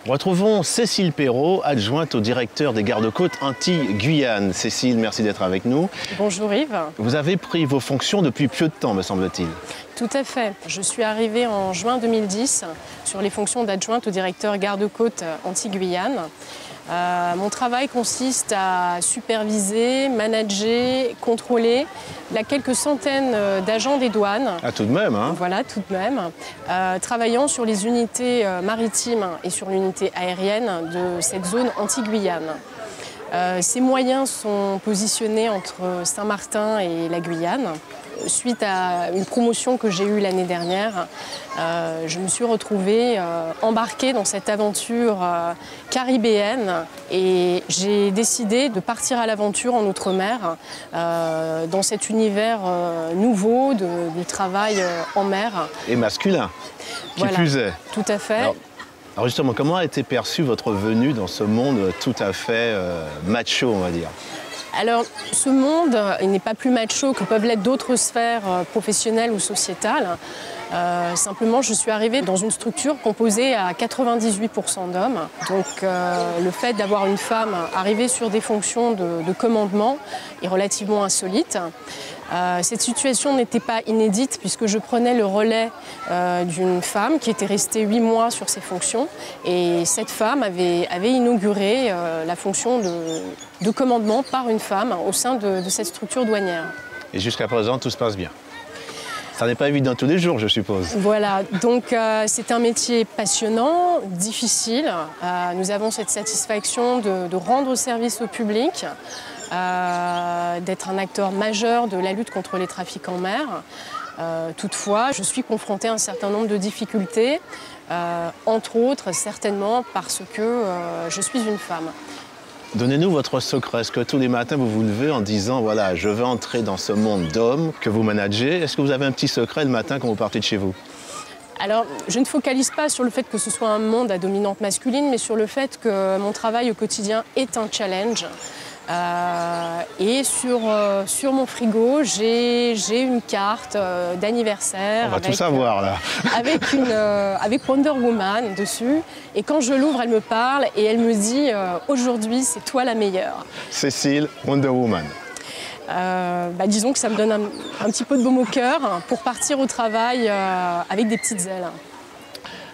Retrouvons Cécile Perrault, adjointe au directeur des gardes-côtes Antilles-Guyane. Cécile, merci d'être avec nous. Bonjour Yves. Vous avez pris vos fonctions depuis peu de temps, me semble-t-il. Tout à fait. Je suis arrivée en juin 2010 sur les fonctions d'adjointe au directeur garde-côtes Antilles-Guyane. Mon travail consiste à superviser, manager, contrôler quelques centaines d'agents des douanes. Ah, tout de même, hein? Voilà, tout de même. Travaillant sur les unités maritimes et sur l'unité aérienne de cette zone Antilles-Guyane. Ces moyens sont positionnés entre Saint-Martin et la Guyane. Suite à une promotion que j'ai eue l'année dernière, je me suis retrouvée embarquée dans cette aventure caribéenne et j'ai décidé de partir à l'aventure en Outre-mer dans cet univers nouveau du travail en mer. Et masculin, qui voilà, plus est. Tout à fait. Alors justement, comment a été perçue votre venue dans ce monde tout à fait macho, on va dire? Alors, ce monde, il n'est pas plus macho que peuvent l'être d'autres sphères professionnelles ou sociétales. Simplement, je suis arrivée dans une structure composée à 98% d'hommes. Donc, le fait d'avoir une femme arrivée sur des fonctions de commandement est relativement insolite. Cette situation n'était pas inédite puisque je prenais le relais d'une femme qui était restée 8 mois sur ses fonctions. Et cette femme avait inauguré la fonction de commandement par une femme au sein de cette structure douanière. Et jusqu'à présent, tout se passe bien? Ça n'est pas évident tous les jours, je suppose. Voilà, donc c'est un métier passionnant, difficile. Nous avons cette satisfaction de rendre service au public, d'être un acteur majeur de la lutte contre les trafics en mer. Toutefois, je suis confrontée à un certain nombre de difficultés, entre autres certainement parce que je suis une femme. Donnez-nous votre secret. Est-ce que tous les matins vous vous levez en disant voilà, je veux entrer dans ce monde d'hommes que vous managez? Est-ce que vous avez un petit secret le matin quand vous partez de chez vous? Alors, je ne focalise pas sur le fait que ce soit un monde à dominante masculine, mais sur le fait que mon travail au quotidien est un challenge. Et sur mon frigo, j'ai une carte d'anniversaire. On va tout savoir là. Avec Wonder Woman dessus. Et quand je l'ouvre, elle me parle et elle me dit aujourd'hui, c'est toi la meilleure. Cécile, Wonder Woman. Disons que ça me donne un petit peu de baume au cœur pour partir au travail avec des petites ailes.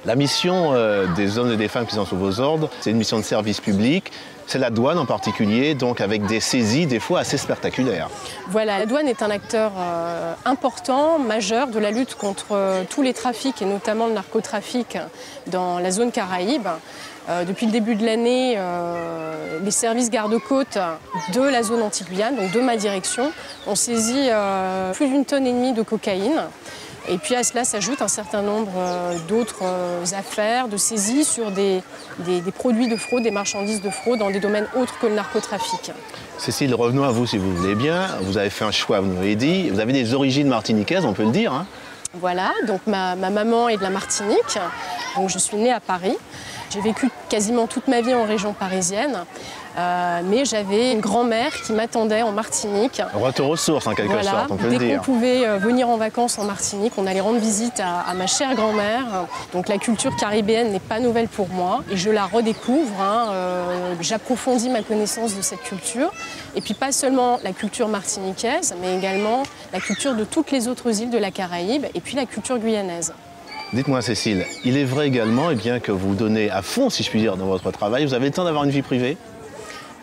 La mission des hommes et des femmes qui sont sous vos ordres, c'est une mission de service public. C'est la douane en particulier, donc avec des saisies des fois assez spectaculaires. Voilà, la douane est un acteur important, majeur de la lutte contre tous les trafics et notamment le narcotrafic dans la zone Caraïbe. Depuis le début de l'année, les services garde-côtes de la zone Antilles-Guyane, donc de ma direction, ont saisi plus d'1,5 tonne de cocaïne. Et puis à cela s'ajoute un certain nombre d'autres affaires de saisies sur des produits de fraude, des marchandises de fraude dans des domaines autres que le narcotrafic. Cécile, revenons à vous si vous voulez bien. Vous avez fait un choix, vous nous l'avez dit. Vous avez des origines martiniquaises, on peut le dire, hein? Voilà, donc ma maman est de la Martinique, donc je suis née à Paris. J'ai vécu quasiment toute ma vie en région parisienne, mais j'avais une grand-mère qui m'attendait en Martinique. Retour aux sources en quelque sorte, on peut le dire. Dès qu'on pouvait venir en vacances en Martinique, on allait rendre visite à ma chère grand-mère. Donc la culture caribéenne n'est pas nouvelle pour moi et je la redécouvre. J'approfondis ma connaissance de cette culture. Et puis pas seulement la culture martiniquaise, mais également la culture de toutes les autres îles de la Caraïbe et puis la culture guyanaise. Dites-moi Cécile, il est vrai également que vous donnez à fond, si je puis dire, dans votre travail. Vous avez le temps d'avoir une vie privée?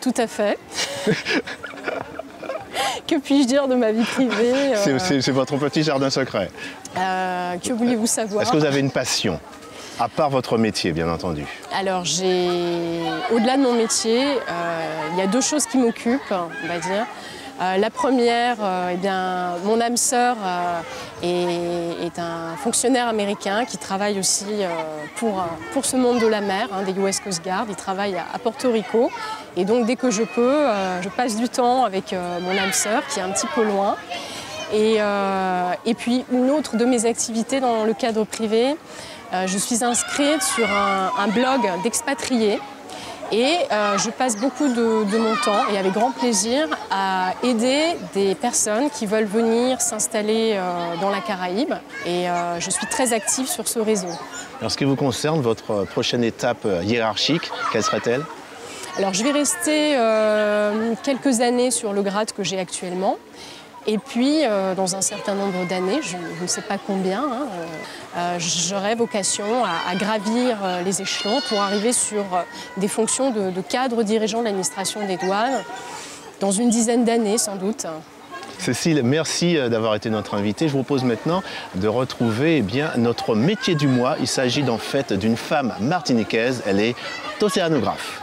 Tout à fait. Que puis-je dire de ma vie privée? C'est votre petit jardin secret. Que voulez-vous savoir? Est-ce que vous avez une passion, à part votre métier, bien entendu? Alors, au-delà de mon métier, il y a 2 choses qui m'occupent, on va dire. La première, mon âme sœur est un fonctionnaire américain qui travaille aussi pour ce monde de la mer, des US Coast Guard. Il travaille à Porto Rico. Et donc, dès que je peux, je passe du temps avec mon âme sœur, qui est un petit peu loin. Et puis, une autre de mes activités dans le cadre privé, je suis inscrite sur un blog d'expatriés. Et je passe beaucoup de mon temps, et avec grand plaisir, à aider des personnes qui veulent venir s'installer dans la Caraïbe. Et je suis très active sur ce réseau. En ce qui vous concerne, votre prochaine étape hiérarchique, quelle serait-elle? Alors je vais rester quelques années sur le grade que j'ai actuellement. Et puis, dans un certain nombre d'années, je ne sais pas combien, j'aurai vocation à gravir les échelons pour arriver sur des fonctions de cadre dirigeant de l'administration des douanes, dans une dizaine d'années sans doute. Cécile, merci d'avoir été notre invitée. Je vous propose maintenant de retrouver notre métier du mois. Il s'agit en fait d'une femme martiniquaise, elle est océanographe.